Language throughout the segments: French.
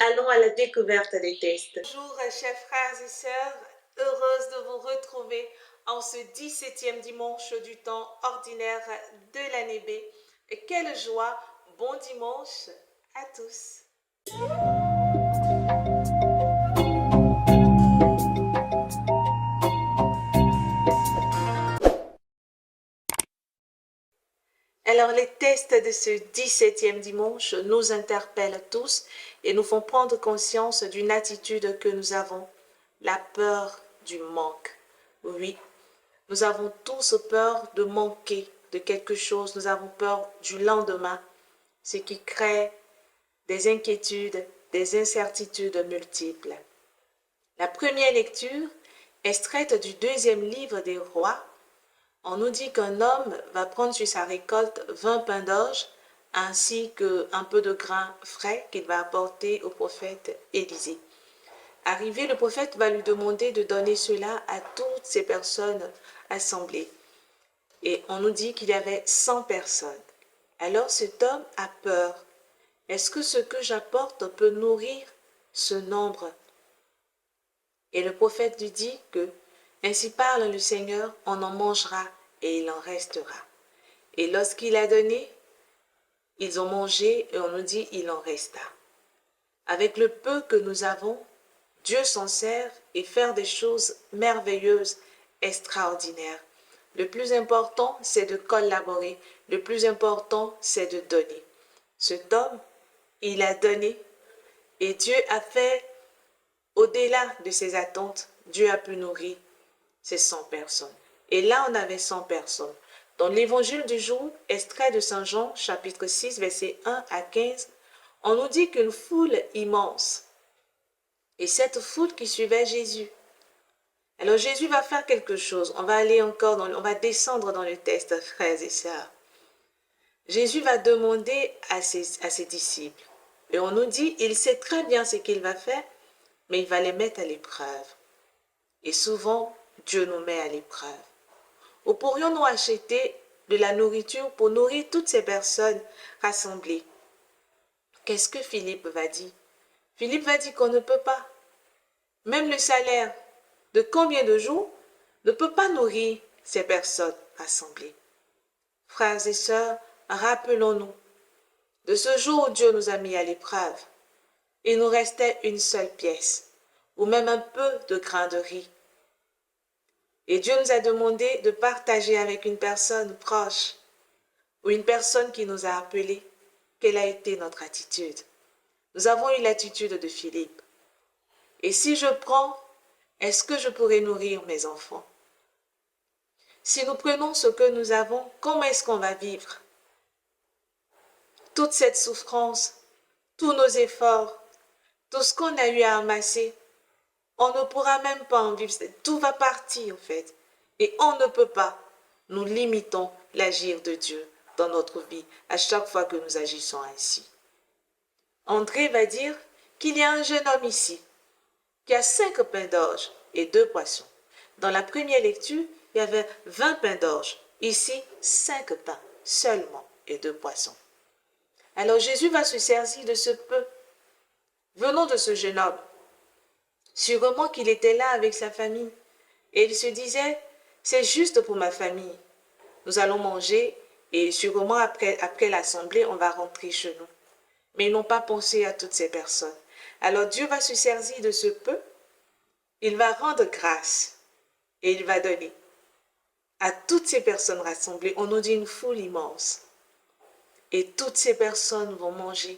Allons à la découverte des tests. Bonjour chers frères et sœurs, heureuse de vous retrouver en ce 17e dimanche du temps ordinaire de l'année B. Et quelle joie, bon dimanche à tous. Alors les tests de ce 17e dimanche nous interpellent tous et nous font prendre conscience d'une attitude que nous avons, la peur du manque. Oui, nous avons tous peur de manquer de quelque chose, nous avons peur du lendemain, ce qui crée des inquiétudes, des incertitudes multiples. La première lecture, extraite du 2e livre des rois, on nous dit qu'un homme va prendre sur sa récolte 20 pains d'orge ainsi qu'un peu de grains frais qu'il va apporter au prophète Élisée. Arrivé, le prophète va lui demander de donner cela à toutes ces personnes assemblées. Et on nous dit qu'il y avait 100 personnes. Alors cet homme a peur. Est-ce que ce que j'apporte peut nourrir ce nombre? Et le prophète lui dit que, ainsi parle le Seigneur, on en mangera et il en restera. Et lorsqu'il a donné, ils ont mangé et on nous dit il en resta. Avec le peu que nous avons, Dieu s'en sert et faire des choses merveilleuses, extraordinaires. Le plus important, c'est de collaborer. Le plus important, c'est de donner. Cet homme, il a donné et Dieu a fait, au-delà de ses attentes, Dieu a pu nourrir ces 100 personnes. Et là, on avait 100 personnes. Dans l'évangile du jour, extrait de Saint Jean, chapitre 6, versets 1 à 15, on nous dit qu'une foule immense, et cette foule qui suivait Jésus. Alors Jésus va faire quelque chose. On va aller encore, on va descendre dans le texte, frères et sœurs. Jésus va demander à ses disciples. Et on nous dit, il sait très bien ce qu'il va faire, mais il va les mettre à l'épreuve. Et souvent, Dieu nous met à l'épreuve. Ou pourrions-nous acheter de la nourriture pour nourrir toutes ces personnes rassemblées? Qu'est-ce que Philippe va dire? Philippe va dire qu'on ne peut pas. Même le salaire de combien de jours ne peut pas nourrir ces personnes rassemblées. Frères et sœurs, rappelons-nous de ce jour où Dieu nous a mis à l'épreuve. Il nous restait une seule pièce, ou même un peu de grain de riz. Et Dieu nous a demandé de partager avec une personne proche, ou une personne qui nous a appelés. Quelle a été notre attitude? Nous avons eu l'attitude de Philippe. Et si je prends, est-ce que je pourrai nourrir mes enfants? Si nous prenons ce que nous avons, comment est-ce qu'on va vivre? Toute cette souffrance, tous nos efforts, tout ce qu'on a eu à amasser, on ne pourra même pas en vivre. Tout va partir en fait. Et on ne peut pas. Nous limitons l'agir de Dieu dans notre vie à chaque fois que nous agissons ainsi. André va dire qu'il y a un jeune homme ici qui a 5 pains d'orge et 2 poissons. Dans la première lecture, il y avait 20 pains d'orge. Ici, 5 pains seulement et 2 poissons. Alors Jésus va se servir de ce peu. Venons de ce jeune homme. Sûrement qu'il était là avec sa famille. Et il se disait, c'est juste pour ma famille. Nous allons manger et sûrement après l'assemblée, on va rentrer chez nous. Mais ils n'ont pas pensé à toutes ces personnes. Alors Dieu va se servir de ce peu. Il va rendre grâce et il va donner à toutes ces personnes rassemblées. On nous dit une foule immense. Et toutes ces personnes vont manger.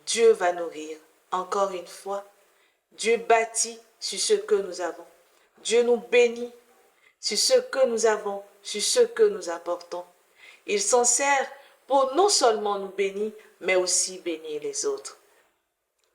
Dieu va nourrir. Encore une fois, Dieu bâtit sur ce que nous avons. Dieu nous bénit sur ce que nous avons, sur ce que nous apportons. Il s'en sert pour non seulement nous bénir, mais aussi bénir les autres.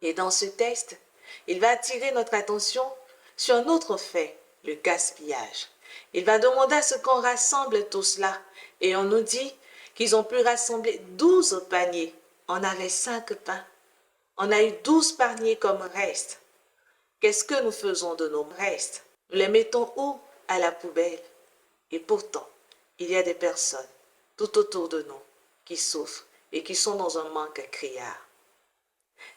Et dans ce texte, il va attirer notre attention sur un autre fait, le gaspillage. Il va demander à ce qu'on rassemble tout cela. Et on nous dit qu'ils ont pu rassembler 12 paniers. On avait 5 pains. On a eu 12 paniers comme reste. Qu'est-ce que nous faisons de nos restes? Nous les mettons où? À la poubelle. Et pourtant, il y a des personnes tout autour de nous qui souffrent et qui sont dans un manque criard.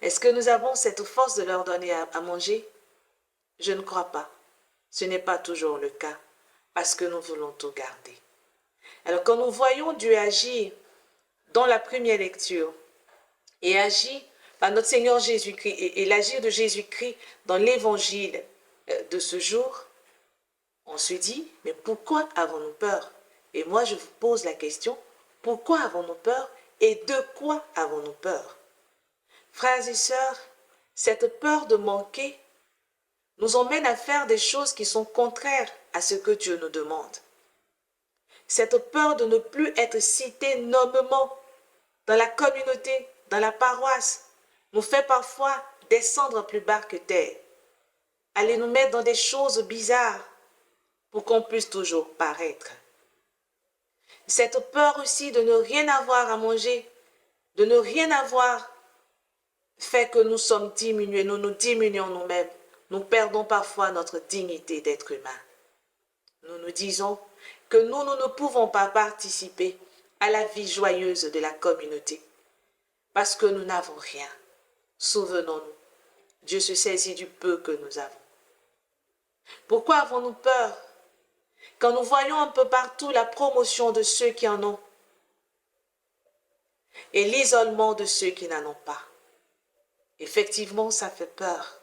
Est-ce que nous avons cette force de leur donner à manger? Je ne crois pas. Ce n'est pas toujours le cas parce que nous voulons tout garder. Alors quand nous voyons Dieu agir dans la première lecture et agir par notre Seigneur Jésus-Christ et l'agir de Jésus-Christ dans l'évangile de ce jour, on se dit, mais pourquoi avons-nous peur? Et moi, je vous pose la question, pourquoi avons-nous peur et de quoi avons-nous peur? Frères et sœurs, cette peur de manquer nous emmène à faire des choses qui sont contraires à ce que Dieu nous demande. Cette peur de ne plus être cité nommément dans la communauté, dans la paroisse, nous fait parfois descendre plus bas que terre, aller nous mettre dans des choses bizarres pour qu'on puisse toujours paraître. Cette peur aussi de ne rien avoir à manger, de ne rien avoir, fait que nous sommes diminués, nous nous diminuons nous-mêmes. Nous perdons parfois notre dignité d'être humain. Nous nous disons que nous ne pouvons pas participer à la vie joyeuse de la communauté parce que nous n'avons rien. Souvenons-nous, Dieu se saisit du peu que nous avons. Pourquoi avons-nous peur quand nous voyons un peu partout la promotion de ceux qui en ont et l'isolement de ceux qui n'en ont pas? Effectivement, ça fait peur.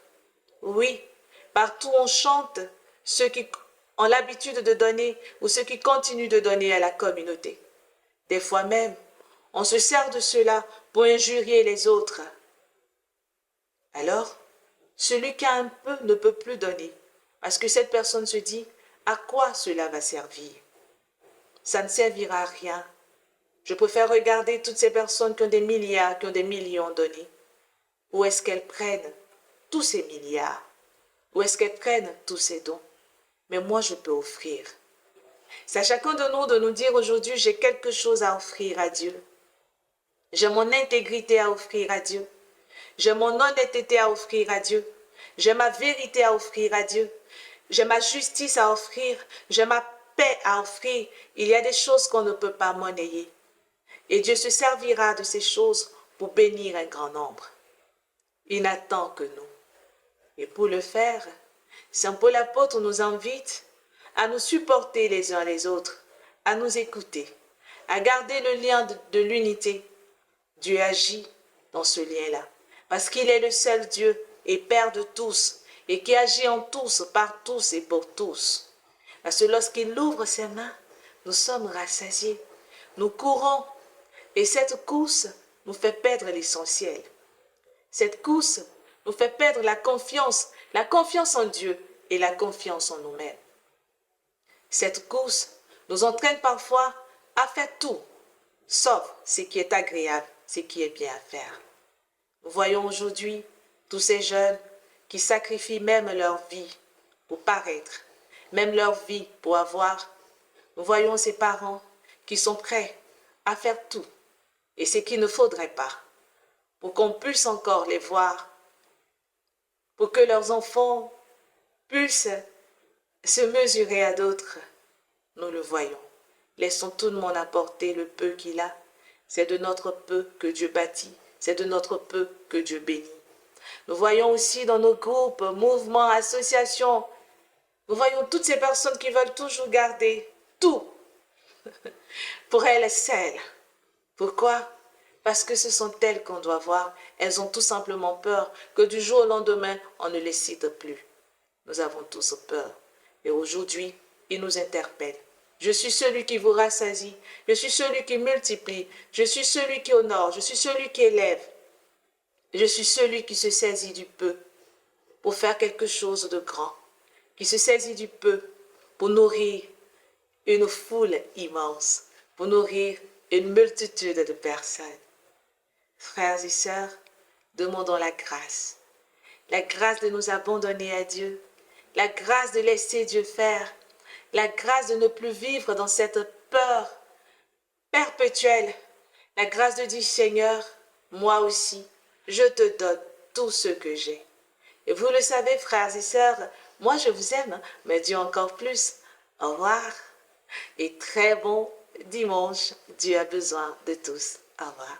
Oui, partout on chante ceux qui ont l'habitude de donner ou ceux qui continuent de donner à la communauté. Des fois même, on se sert de cela pour injurier les autres. Alors, celui qui a un peu ne peut plus donner parce que cette personne se dit, à quoi cela va servir? Ça ne servira à rien. Je préfère regarder toutes ces personnes qui ont des milliards, qui ont des millions donnés. Où est-ce qu'elles prennent tous ces milliards? Où est-ce qu'elles prennent tous ces dons? Mais moi, je peux offrir. C'est à chacun de nous dire aujourd'hui, j'ai quelque chose à offrir à Dieu. J'ai mon intégrité à offrir à Dieu. J'ai mon honnêteté à offrir à Dieu. J'ai ma vérité à offrir à Dieu. J'ai ma justice à offrir. J'ai ma paix à offrir. Il y a des choses qu'on ne peut pas monnayer. Et Dieu se servira de ces choses pour bénir un grand nombre. Il n'attend que nous. Et pour le faire, Saint Paul apôtre nous invite à nous supporter les uns les autres, à nous écouter, à garder le lien de l'unité. Dieu agit dans ce lien-là, parce qu'il est le seul Dieu et Père de tous, et qui agit en tous, par tous et pour tous. Parce que lorsqu'il ouvre ses mains, nous sommes rassasiés, nous courons, et cette course nous fait perdre l'essentiel. Cette course nous fait perdre la confiance en Dieu et la confiance en nous-mêmes. Cette course nous entraîne parfois à faire tout, sauf ce qui est agréable, ce qui est bien à faire. Nous voyons aujourd'hui tous ces jeunes qui sacrifient même leur vie pour paraître, même leur vie pour avoir. Nous voyons ces parents qui sont prêts à faire tout et ce qu'il ne faudrait pas pour qu'on puisse encore les voir, pour que leurs enfants puissent se mesurer à d'autres. Nous le voyons. Laissons tout le monde apporter le peu qu'il a. C'est de notre peu que Dieu bâtit. C'est de notre peu que Dieu bénit. Nous voyons aussi dans nos groupes, mouvements, associations, nous voyons toutes ces personnes qui veulent toujours garder tout pour elles seules. Pourquoi? Parce que ce sont elles qu'on doit voir. Elles ont tout simplement peur que du jour au lendemain, on ne les cite plus. Nous avons tous peur. Et aujourd'hui, il nous interpelle. Je suis celui qui vous rassasie. Je suis celui qui multiplie. Je suis celui qui honore. Je suis celui qui élève. Je suis celui qui se saisit du peu pour faire quelque chose de grand. Qui se saisit du peu pour nourrir une foule immense. Pour nourrir une multitude de personnes. Frères et sœurs, demandons la grâce de nous abandonner à Dieu, la grâce de laisser Dieu faire, la grâce de ne plus vivre dans cette peur perpétuelle, la grâce de dire Seigneur, moi aussi, je te donne tout ce que j'ai. Et vous le savez, frères et sœurs, moi je vous aime, mais Dieu encore plus. Au revoir et très bon dimanche. Dieu a besoin de tous. Au revoir.